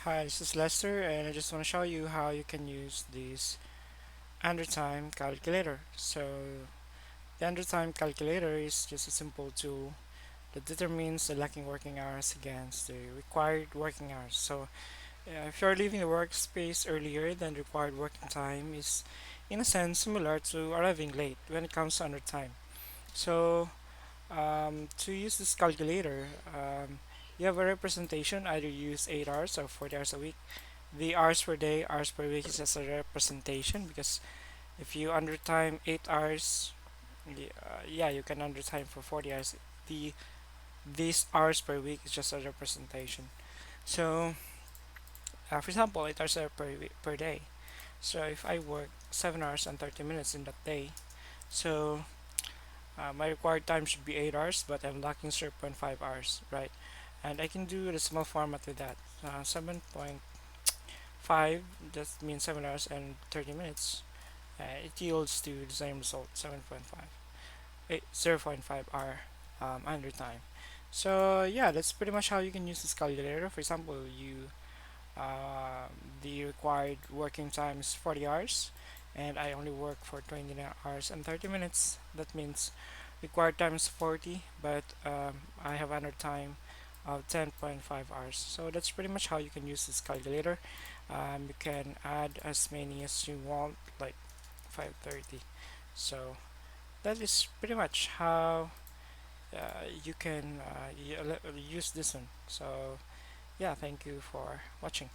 Hi, this is Lester, and I just want to show you how you can use this Undertime Calculator. So, the Undertime Calculator is just a simple tool that determines the lacking working hours against the required working hours. So, if you're leaving the workspace earlier than the required working time, is in a sense similar to arriving late when it comes to undertime. So, to use this calculator, you have a representation, either use 8 hours or 40 hours a week. The hours per day, hours per week is just a representation because if you undertime 8 hours, yeah, you can undertime for 40 hours. The These hours per week is just a representation. So, for example, 8 hours per day. So if I work 7 hours and 30 minutes in that day, so my required time should be 8 hours, but I'm lacking 0.5 hours, right? And I can do the small format with that. 7.5, that means 7 hours and 30 minutes. It yields to the same result, 7.5, 0.5 hour under time. So yeah, that's pretty much how you can use this calculator. For example, uh, the required working time is 40 hours, and I only work for 29 hours and 30 minutes. That means required time is 40, but I have under time of 10.5 hours. So that's pretty much how you can use this calculator. You can add as many as you want, like 530. So that is pretty much how you can use this one. So yeah, thank you for watching.